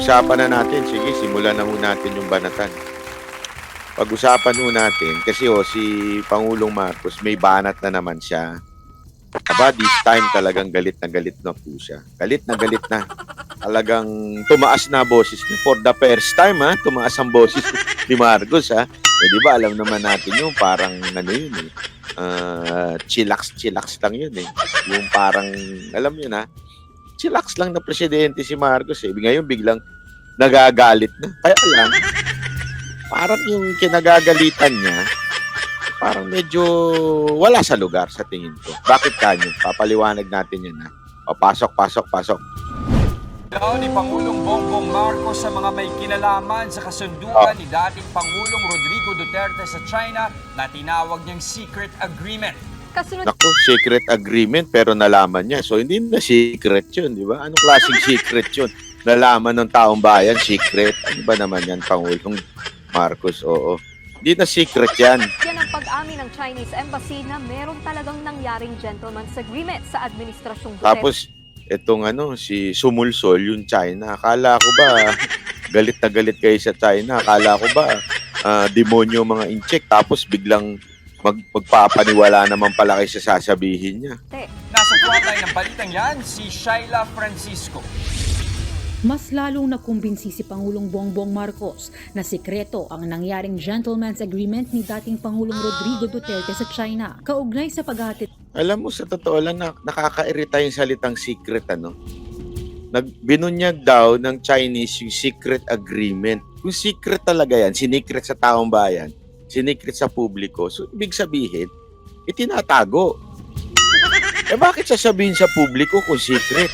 pag-usapan na natin. Sige, simulan na ho natin yung banatan. Pag-usapan ho natin, kasi si Pangulong Marcos, may banat na naman siya. Aba, this time talagang galit na po siya. Galit na. Talagang tumaas na boses niya. For the first time, tumaas ang boses ni Marcos, di ba, alam naman natin yung parang, yun chillax lang yun eh. Yung parang, alam yun chillax lang na presidente si Marcos eh. Ngayon biglang nagagalit na. Kaya lang, parang yung kinagagalitan niya, parang medyo wala sa lugar sa tingin ko. Bakit kanyo? Papaliwanag natin yan pasok. Daw ni Pangulong Bongbong Marcos sa mga may kinalaman sa kasunduan ni dating Pangulong Rodrigo Duterte sa China na tinawag niyang secret agreement. Naku, secret agreement pero nalaman niya. So hindi na secret yun, di ba? Anong klaseng secret yun? Nalaman ng taong bayan, secret. Ano ba naman yan, Pangulong Marcos? Oo. Hindi na secret yan. Yan ang pag-amin ng Chinese Embassy na meron talagang nangyaring gentleman's agreement sa administrasyong Duterte. Tapos, itong si Sumulsol, yung China. Akala ko ba, galit na galit kayo sa China. Akala ko ba, demonyo mga incheck. Tapos biglang magpapaniwala naman pala kayo sa sasabihin niya. Nasa frontline ng balitang yan, si Shaila Francisco. Mas lalong nakumbinsi si Pangulong Bongbong Marcos na sikreto ang nangyaring gentleman's agreement ni dating Pangulong Rodrigo Duterte sa China, kaugnay sa paghahatid. Alam mo, sa totoo lang, nakakairita yung salitang secret, Binunyag daw ng Chinese yung secret agreement. Kung secret talaga yan, sinikret sa taong bayan, sinikret sa publiko, so ibig sabihin, itinatago. Bakit sasabihin sa publiko kung secret?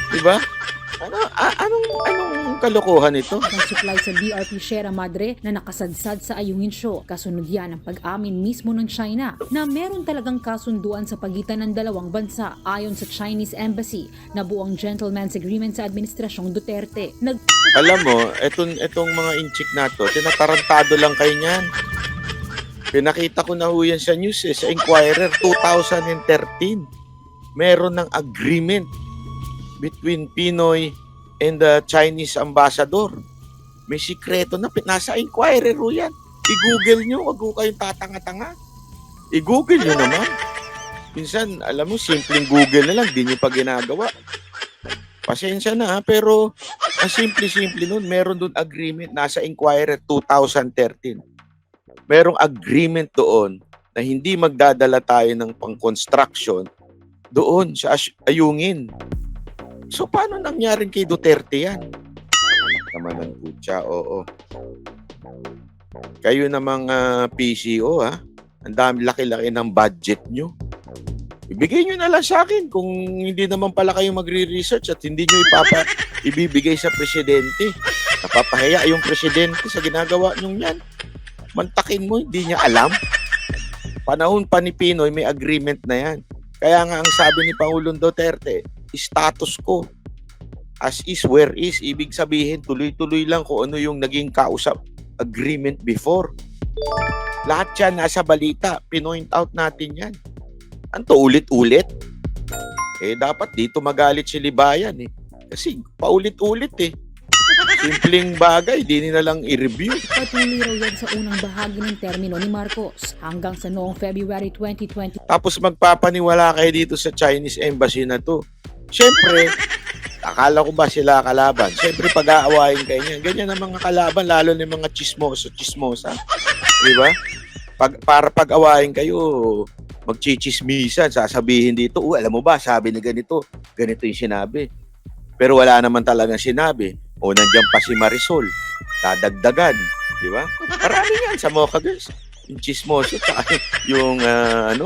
Diba? Anong kalokohan ito? Nag-supply sa BRP Sierra Madre na nakasadsad sa Ayungin Show. Kasunod yan ang pag-amin mismo ng China na meron talagang kasunduan sa pagitan ng dalawang bansa. Ayon sa Chinese Embassy na buong gentleman's agreement sa administrasyong Duterte. Alam mo, itong mga inchik na to, tinatarantado lang kayo niyan. Pinakita ko na ho yan sa news sa Inquirer 2013. Meron ng agreement between Pinoy and the Chinese ambassador. May sikreto na nasa Inquirer ho yan. I-google nyo, wag ho kayong tatanga-tanga. I-google nyo naman. Minsan, alam mo, simpleng Google na lang, di nyo pa ginagawa. Pasensya na pero ang simple-simple nun, meron dun agreement, nasa Inquirer 2013. Merong agreement doon na hindi magdadala tayo ng pang-construction doon sa Ayungin. So, paano nangyaring kay Duterte yan? Anak naman ng kutsa, oo. Kayo namang PCO, ang dami laki-laki ng budget nyo. Ibigay nyo na lang sa akin kung hindi naman pala kayo magre-research at hindi nyo ibibigay sa presidente. Napapahiya yung presidente sa ginagawa nyo yan. Mantakin mo, hindi niya alam. Panahon pa ni Pinoy, may agreement na yan. Kaya nga ang sabi ni Pangulong Duterte, status quo, as is, where is, ibig sabihin, tuloy-tuloy lang kung ano yung naging kausap agreement before. Lahat yan nasa balita, pinoint out natin yan. Anto, ulit-ulit? Dapat dito magalit si Libayan Kasi paulit-ulit Simpleng bagay, di nila lang i-review. Patuloy raw yan sa unang bahagi ng termino ni Marcos hanggang sa noong February 2020. Tapos magpapaniwala kayo dito sa Chinese Embassy na to. Siyempre, akala ko ba sila kalaban? Siyempre, pag-aawain kayo niyan. Ganyan ang mga kalaban, lalo ng mga chismosa. Di ba? Para pag-awain kayo, magchichismisan, sasabihin dito, alam mo ba, sabi na ganito yung sinabi. Pero wala naman talagang sinabi. O nandiyan pa si Marisol, dadagdagan, di ba? Marami yan sa Mocha Girls. Yung chismoso, yung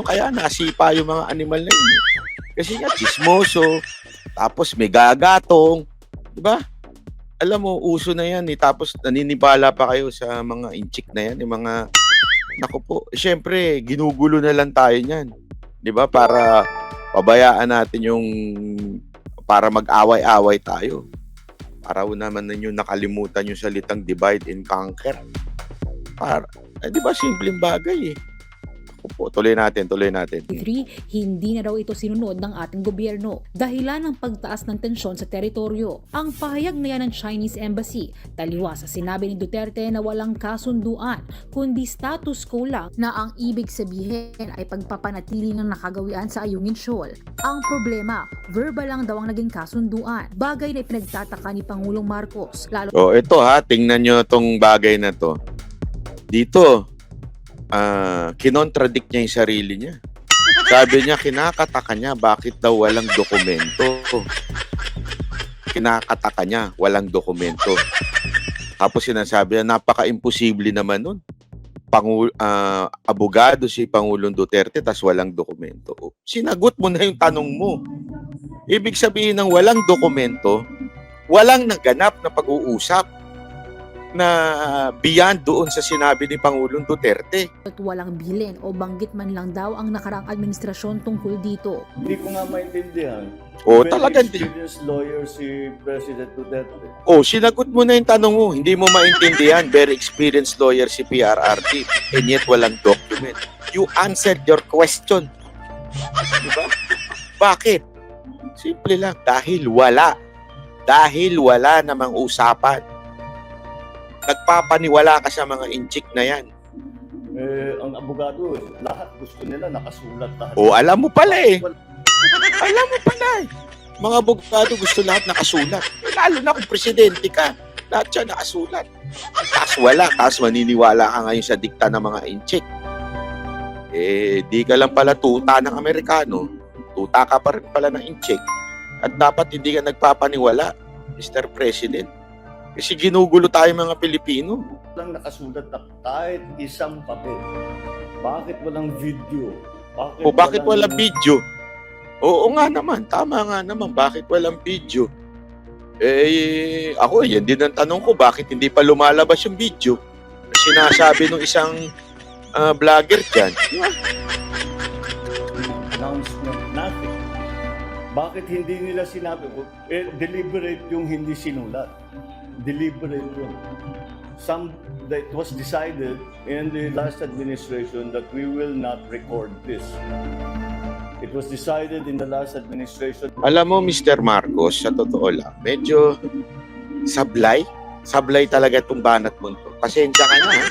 kaya nasipa yung mga animal na yun. Kasi nga, chismoso, tapos may gagatong, di ba? Alam mo, uso na yan tapos naninibala pa kayo sa mga inchik na yan, yung mga, naku po, syempre, ginugulo na lang tayo niyan. Di ba? Para pabayaan natin yung, para mag-away-away tayo. Para naman ninyo nakalimutan yung salitang divide and conquer. Para, di ba, simpleng bagay Opo, tuloy natin. 3, hindi na daw ito sinunod ng ating gobyerno dahilan ng pagtaas ng tensyon sa teritoryo. Ang pahayag na yan ng Chinese Embassy taliwas sa sinabi ni Duterte na walang kasunduan kundi status quo lang na ang ibig sabihin ay pagpapanatili ng nakagawian sa Ayungin Shoal. Ang problema, verbal lang daw ang naging kasunduan, bagay na ipinagtataka ni Pangulong Marcos lalo Oh, ito ha, tingnan nyo tong bagay na to. Dito, kinontradict niya yung sarili niya. Sabi niya, kinakataka niya, bakit daw walang dokumento? Kinakataka niya, walang dokumento. Tapos sinasabi niya, napaka-imposible naman nun. Abogado si Pangulong Duterte, tas walang dokumento. Sinagot mo na yung tanong mo. Ibig sabihin ng walang dokumento, walang naganap na pag-uusap na beyond doon sa sinabi ni Pangulong Duterte. at walang bilin o banggit man lang daw ang nakaraang administrasyon tungkol dito. Hindi ko nga maintindihan. O, Very talagang experienced lawyer si President Duterte. Oh, sinagot mo na yung tanong mo. Hindi mo maintindihan. Very experienced lawyer si PRRD. And yet walang document. You answered your question. Diba? Bakit? Simple lang. Dahil wala. Dahil wala namang usapan. Nagpapaniwala ka sa mga inchik na yan. Ang abogado, lahat gusto nila nakasulat lahat. O, alam mo pala eh. Alam mo pala eh. Mga abogado gusto lahat nakasulat. Lalo na kung presidente ka. Lahat siya nakasulat. Tapos wala. Tapos maniniwala ka ngayon sa dikta ng mga inchik. Di ka lang pala tuta ng Amerikano. Tuta ka pa rin pala ng inchik. At dapat hindi ka nagpapaniwala, Mr. President. Kasi ginugulo tayo mga Pilipino. Walang nakasulat na kahit isang papel. Bakit walang video? O bakit walang video? Oo nga naman, tama nga naman. Bakit walang video? Ako, yan din ang tanong ko. Bakit hindi pa lumalabas yung video? Sinasabi ng isang vlogger dyan. Announcement, nothing. Bakit hindi nila sinabi? Deliberate yung hindi sinulat. Deliberate yun. It was decided in the last administration that we will not record this. It was decided in the last administration. Alam mo, Mr. Marcos, sa totoo lang, medyo sablay. Sablay talaga itong banat mo to. Pasensya ka na, ha?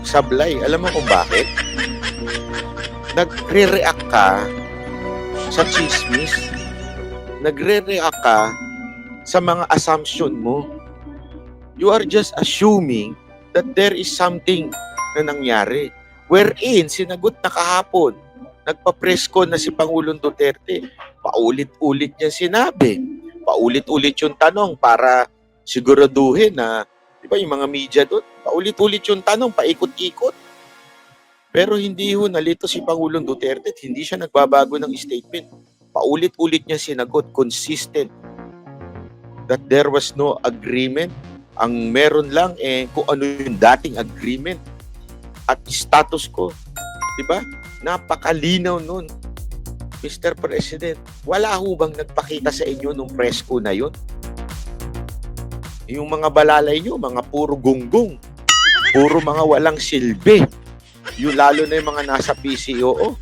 Sablay. Alam mo kung bakit? Nagre-react ka sa chismis. Nagre-react ka sa mga assumption mo. You are just assuming that there is something na nangyari. Wherein, sinagot na kahapon, nagpa-press-con na si Pangulong Duterte. Paulit-ulit niya sinabi. Paulit-ulit yung tanong para siguraduhin na, di ba yung mga media doon, paulit-ulit yung tanong, paikot-ikot. Pero hindi ho nalito si Pangulong Duterte at hindi siya nagbabago ng statement. Paulit-ulit niya sinagot, consistent, that there was no agreement. Ang meron lang kung ano yung dating agreement at status quo. Diba? Napakalinaw nun. Mr. President, wala ho bang nagpakita sa inyo nung press ko na yun? Yung mga balalay nyo, mga puro gunggong. Puro mga walang silbi. Yung lalo na yung mga nasa PCOO.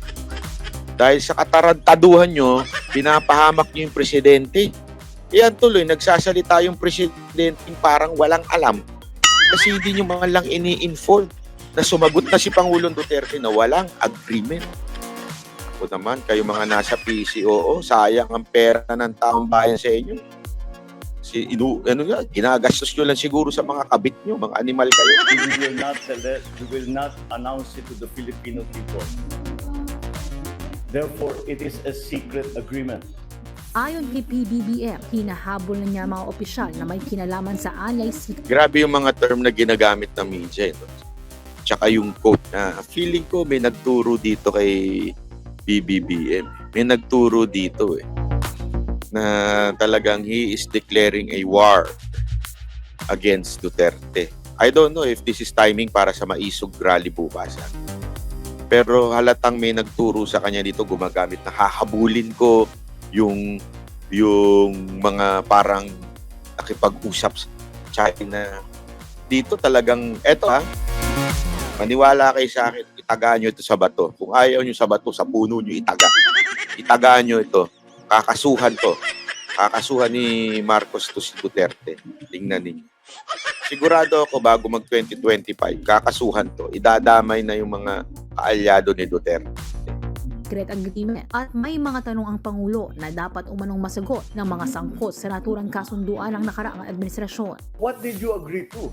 Dahil sa katarantaduhan nyo, pinapahamak nyo yung presidente. Yan tuloy, nagsasalita yung presidente parang walang alam. Kasi hindi nyo man lang ini-inform na sumagot na si Pangulong Duterte na walang agreement. Ako naman, kayo mga nasa PCOO, sayang ang pera ng taong bayan sa inyo. Ginagastos nyo lang siguro sa mga kabit nyo, mga animal kayo. We will not announce it to the Filipino people. Therefore, it is a secret agreement. Ayon kay PBBM, hinahabol na niya mga opisyal na may kinalaman sa anyay secret. Grabe yung mga term na ginagamit ng media. Tsaka yung quote na feeling ko may nagturo dito kay PBBM. May nagturo dito na talagang he is declaring a war against Duterte. I don't know if this is timing para sa maisog rally bukas. Pero halatang may nagturo sa kanya dito gumagamit na hahabulin ko yung mga parang nakipag-usap sa China. Dito talagang, maniwala kayo sa akin, itaga nyo ito sa bato. Kung ayaw nyo sa bato, sa puno nyo itaga. Itaga nyo ito. Kakasuhan to. Kakasuhan ni Marcos to si Duterte. Tingnan ninyo. Sigurado ako bago mag 2025, kakasuhan to. Idadamay na yung mga kaalyado ni Duterte. Secret agreement at may mga tanong ang Pangulo na dapat umanong masagot ng mga sangkot sa naturang kasunduan ng nakaraang administrasyon. What did you agree to?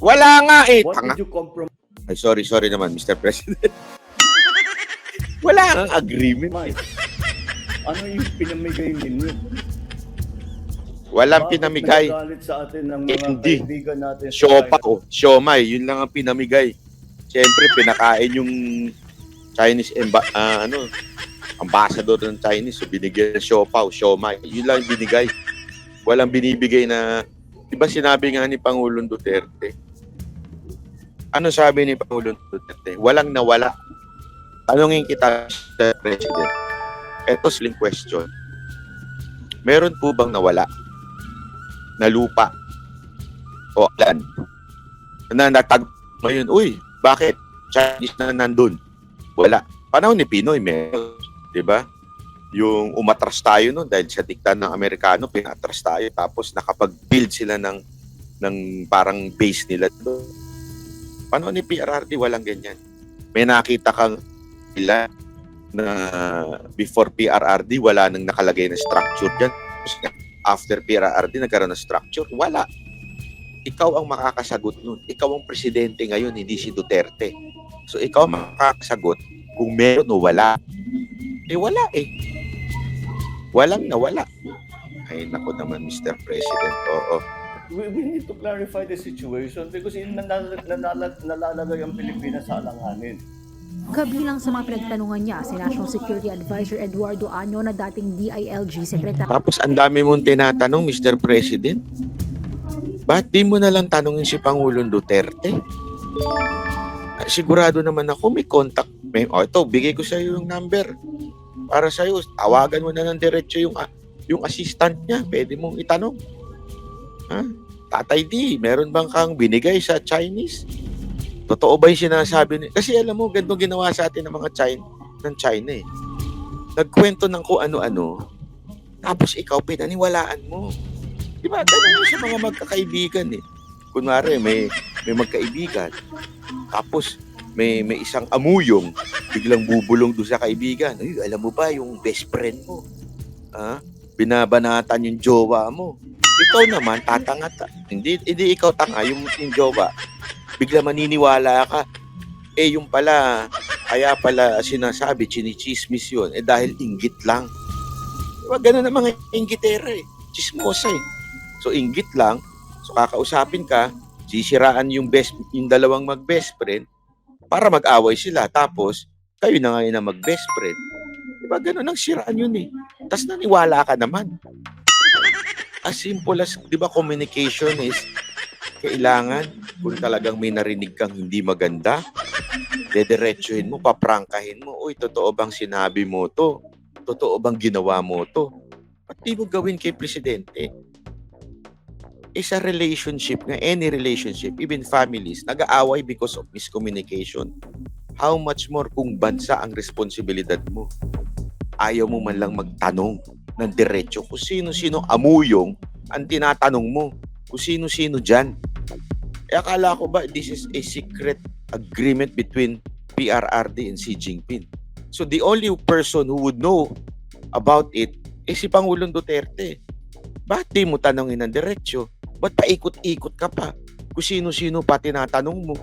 Wala nga eh. What Tanga. did you compromise? Ay, sorry naman, Mr. President. Wala nga agreement. Ano yung pinamigay ninyo? Walang Bakit pinamigay. nagagalit sa atin ng mga Hindi. kaibigan natin sa Siopa China? o siomay, yun lang ang pinamigay. Siyempre, pinakain yung Chinese ambassador ng Chinese. So, binigyan ng siopa o siomay. Yun lang binigay. Walang binibigay na, di ba sinabi nga ni Pangulong Duterte? Ano sabi ni Pangulong Duterte? Walang nawala. Tanungin kita, Mr. President. Ito sling question. Meron po bang nawala na lupa o land na natag ngayon? Uy, bakit? Chinese na nandun. Wala. Panahon ni Pinoy, meron. Diba? Yung umatras tayo noon dahil sa dikta ng Amerikano, pinatras tayo. Tapos nakapag-build sila ng parang base nila doon. Panahon ni PRRD, walang ganyan. May nakita kang nila na before PRRD, wala nang nakalagay na structure dyan. After PRRD, nagkaroon ng structure. Wala. Ikaw ang makakasagot nun. Ikaw ang presidente ngayon, hindi si Duterte. So, ikaw ang makakasagot kung meron o wala. Eh, wala eh. Walang nawala. Ay, naku naman, Mr. President. Oo. We need to clarify the situation because nalalagay ang Pilipinas sa alanganin. Kabilang sa mga pinagtanungan niya si National Security Advisor Eduardo Año na dating DILG Secretary. Tapos, ang dami mong tinatanong, Mr. President. Ba't di mo na lang tanongin si Pangulong Duterte? Sigurado naman ako may contact. Ito, bigay ko sa iyo yung number. Para sa iyo, tawagan mo na ng diretso yung assistant niya. Pwede mong itanong. Ha? Tatay D, meron bang kang binigay sa Chinese? Totoo ba yung sinasabi niya? Kasi alam mo, ganito ginawa sa atin ng mga China eh. Nagkwento ng kung ano-ano, tapos ikaw pinaniwalaan mo. Diba? Ganun yung sa mga magkakaibigan eh. Kunwari, may magkaibigan, tapos may isang amuyong, biglang bubulong doon sa kaibigan. Ay, alam mo ba yung best friend mo? Ha? Binabanatan yung jowa mo. Ikaw naman, tatangata. Hindi ikaw tanga, yung jowa. Bigla maniniwala ka. Eh, yung pala, kaya pala sinasabi, chinichismis yun. Eh, dahil inggit lang. Diba, ganun ang mga inggitera eh. Chismosa eh. So, inggit lang. So, kakausapin ka, sisiraan yung dalawang mag-best friend para mag-away sila. Tapos, kayo na ngayon na mag-best friend. Diba, ganun ang siraan yun eh. Tapos naniwala ka naman. As simple as, di ba, communication is kailangan kung talagang may narinig kang hindi maganda, dediretsuhin mo, paprangkahin mo, uy, totoo bang sinabi mo to? Totoo bang ginawa mo to? Ba't di mo gawin kay Presidente? Is a relationship nga, any relationship, even families, nag-aaway because of miscommunication. How much more kung bansa ang responsibilidad mo? Ayaw mo man lang magtanong ng diretso kung sino-sino amuyong ang tinatanong mo. Kung sino-sino dyan. Eh, akala ko ba this is a secret agreement between PRRD and Xi Jinping? So the only person who would know about it is si Pangulong Duterte. Bakit di mo tanongin ng diretso? Ba't paikot-ikot ka pa? Kung sino-sino pa tinatanong mo?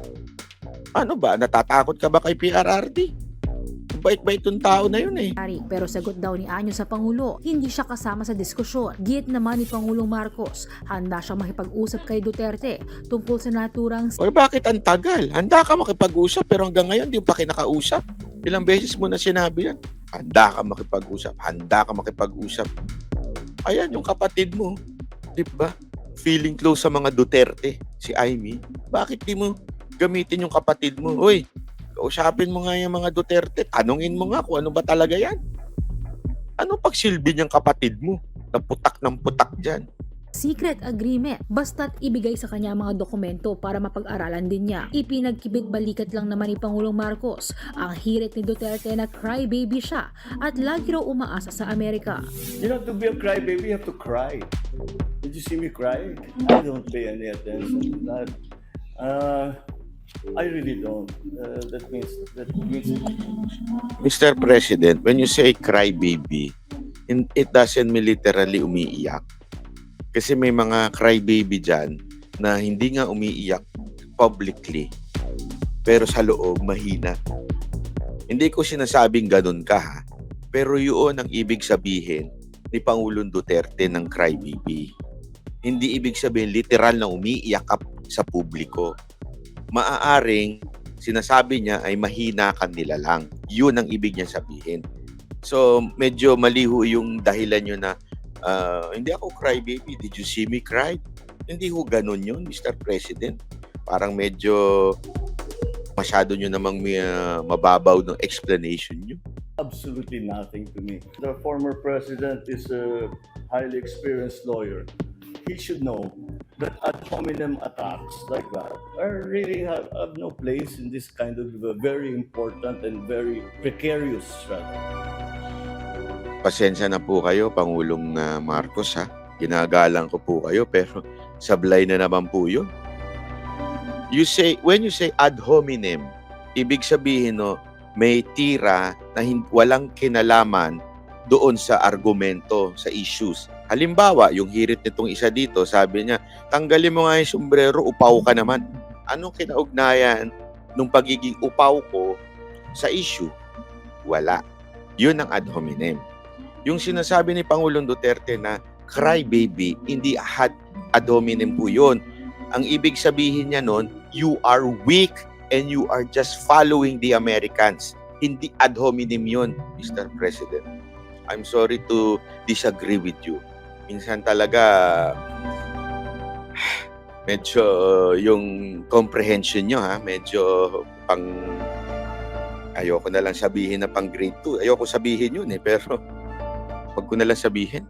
Ano ba? Natatakot ka ba kay PRRD? Bait-bait yung tao na yun eh. Pero sagot daw ni Año sa Pangulo, hindi siya kasama sa diskusyon. Giit naman ni Pangulong Marcos, handa siya makipag-usap kay Duterte tungkol sa naturang O bakit ang tagal? Handa ka makipag-usap pero hanggang ngayon di pa kinakausap. Ilang beses mo na sinabi yan. Handa ka makipag-usap. Handa ka makipag-usap. Ayan yung kapatid mo. Di ba? Feeling close sa mga Duterte, si Amy. Bakit di mo gamitin yung kapatid mo? Uy, kausapin mo nga yung mga Duterte. Tanungin mo nga kung ano ba talaga yan. Ano pagsilbi niyang kapatid mo? Na putak ng putak dyan. secret agreement basta't ibigay sa kanya mga dokumento para mapag-aralan din niya. Ipinagkibit balikat lang naman ni Pangulong Marcos ang hirit ni Duterte na crybaby siya at lagi raw umaasa sa Amerika. You know, to be a crybaby, you have to cry. Did you see me cry? I don't pay any attention to that. I really don't. That means Mr. President, when you say crybaby, it doesn't mean literally umiiyak. Kasi may mga crybaby dyan na hindi nga umiiyak publicly, pero sa loob mahina. Hindi ko sinasabing ganun ka ha, pero yun ang ibig sabihin ni Pangulong Duterte ng crybaby. Hindi ibig sabihin literal na umiiyak ka sa publiko. Maaaring sinasabi niya ay mahina ka nila lang. Yun ang ibig niya sabihin. So medyo maliho yung dahilan nyo na hindi ako crybaby. Did you see me cry? Hindi ho ganun yun, Mr. President. Parang medyo masyado nyo namang mababaw ng explanation nyo. absolutely nothing to me. The former president is a highly experienced lawyer. He should know that ad hominem attacks like that are really have no place in this kind of very important and very precarious struggle. Pasensya na po kayo, Pangulong Marcos ha. Ginagalang ko po kayo pero sablay na naman po yun. When you say ad hominem, ibig sabihin no, may tira na walang kinalaman doon sa argumento, sa issues. Halimbawa, yung hirit nitong isa dito, sabi niya, tanggalin mo nga yung sombrero, upaw ka naman. Anong kinaugnayan nung pagiging upaw ko sa issue? Wala. Yun ang ad hominem. Yung sinasabi ni Pangulong Duterte na cry baby, hindi ad hominem po yun. Ang ibig sabihin niya nun, you are weak and you are just following the Americans. Hindi ad hominem yun, Mr. President. I'm sorry to disagree with you. Minsan talaga medyo yung comprehension nyo ha, medyo ayoko na lang sabihin na pang grade 2. Ayoko sabihin yun pero wag ko na lang sabihin.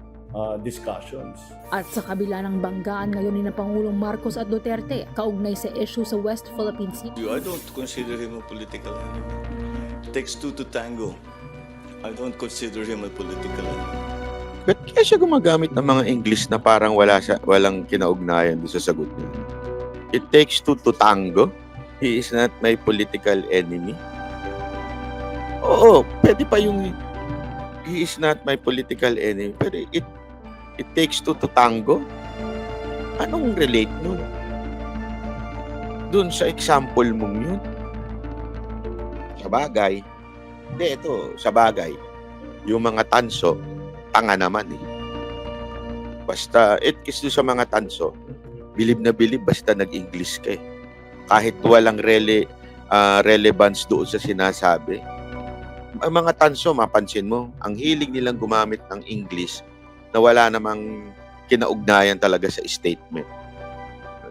Discussions. At sa kabila ng banggaan ngayon ni na Pangulong Marcos at Duterte, kaugnay sa issue sa West Philippine Sea. I don't consider him a political enemy. It takes two to tango. I don't consider him a political enemy. But kaya siya gumagamit ng mga English na parang walang kinaugnayan doon sa sagot niya. It takes two to tango. He is not my political enemy. Oo, pwede pa yung he is not my political enemy. Pero it takes two to tango. Anong relate nun? Doon sa example mong yun. Sa bagay. Hindi, ito, sa bagay. Yung mga tanso, tanga naman eh. Basta, kasi sa mga tanso, bilib na bilib basta nag-English ka eh. Kahit walang relevance doon sa sinasabi. Ang mga tanso, mapansin mo, ang hilig nilang gumamit ng English na wala namang kinaugnayan talaga sa statement.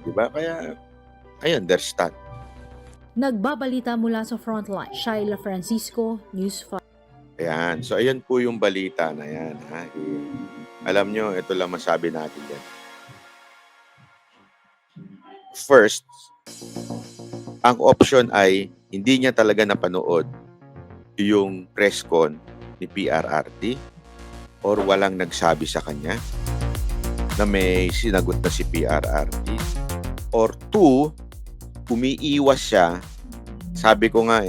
Diba? Kaya, I understand. Nagbabalita mula sa Frontline, Shaila Francisco, News 5. Ayan. So, ayan po yung balita na yan. Ha? Alam nyo, ito lang masabi natin yan. First, ang option ay hindi niya talaga napanood yung press con ni PRRT or walang nagsabi sa kanya na may sinagot na si PRRT. Or two, umiiwas siya. Sabi ko nga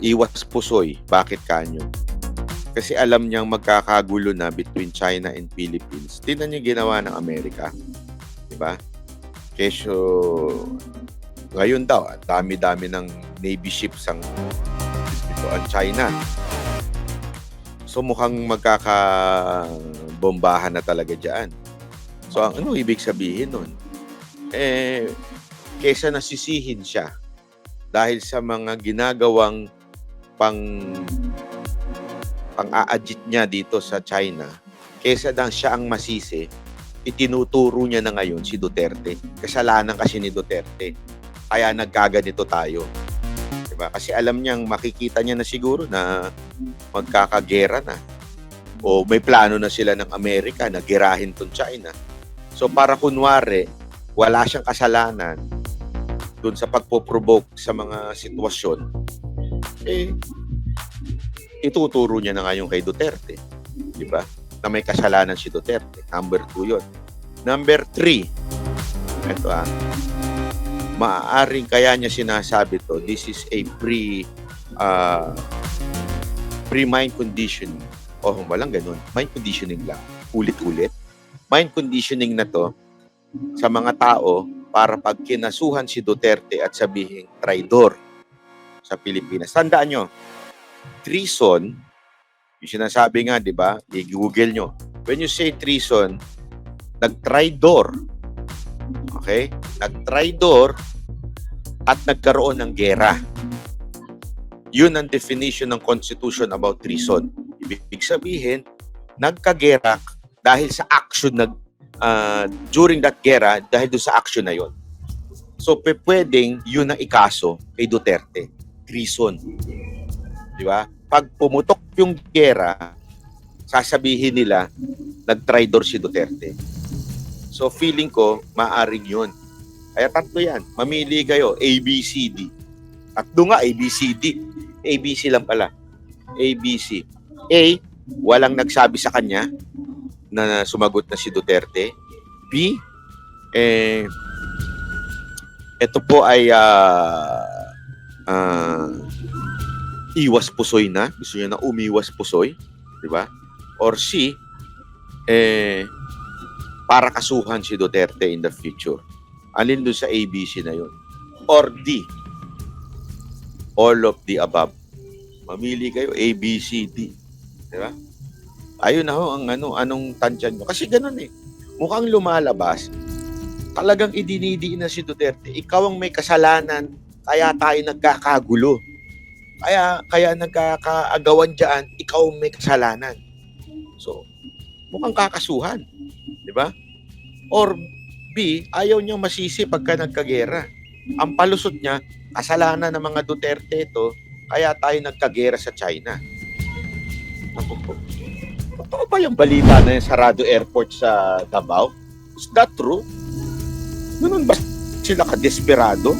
iwas pusoy. Bakit kanyo? Kasi alam niyang magkakagulo na between China and Philippines. Tingnan niyo ginawa ng Amerika. Diba? Kesyo, ngayon daw, dami-dami ng Navy ships ang China. So mukhang magkakabombahan na talaga dyan. So ano ibig sabihin nun? Kesa nasisihin siya dahil sa mga ginagawang pang-aajit niya dito sa China, kesa lang siya ang masisi, itinuturo niya na ngayon si Duterte. Kasalanan kasi ni Duterte. Kaya nagkaganito tayo. Diba? Kasi alam niyang makikita niya na siguro na magkakagera na. O may plano na sila ng Amerika na girahin tong China. So para kunwari, wala siyang kasalanan dun sa pagpo-provoke sa mga sitwasyon, eh, ituturo niya na ngayon kay Duterte. Di ba? Na may kasalanan si Duterte. Number 2 yun. Number 3, ito maaaring kaya niya sinasabi to, this is a pre-mind conditioning. Walang ganun. Mind conditioning lang. Ulit-ulit. Mind conditioning na to sa mga tao para pag kinasuhan si Duterte at sabihing traidor sa Pilipinas. Tandaan nyo, treason, yung sinasabi nga, di ba? I-google nyo. When you say treason, nag-traidor. Okay? Nag-traidor at nagkaroon ng gera. Yun ang definition ng Constitution about treason. Ibig sabihin, nagkagera dahil sa action during that gera, dahil doon sa action na yon. So, pwedeng yun ang ikaso kay Duterte. Treason. Di ba? Pag pumutok yung gera, sasabihin nila, nag-traidor si Duterte. So, feeling ko, maaring yun. Kaya tatlo yan. Mamili kayo, A, B, C, D. Tatlo nga, A, B, C, D. A, B, C lang pala. A, B, C. A, walang nagsabi sa kanya na sumagot na si Duterte. B, ito po ay iwas pusoy na. Gusto niya na umiwas pusoy. Diba? Or C, para kasuhan si Duterte in the future. Alin doon sa ABC na yun? Or D, all of the above. Mamili kayo, A, B, C, D. Diba? Ayun na ho, anong tansyan nyo. Kasi ganun eh. Mukhang lumalabas, talagang idinidiin na si Duterte. Ikaw ang may kasalanan, kaya tayo nagkakagulo. Kaya nagkakaagawan dyan, ikaw ang may kasalanan. So, mukhang kakasuhan. Di ba? Or B, ayaw niyang masisi pagka nagkagera. Ang palusot niya, kasalanan ng mga Duterte ito, kaya tayo nagkagera sa China. Ako po. Totoo ba yung balita na yung sarado airport sa Davao? Is that true? Ganun ba sila kadesperado?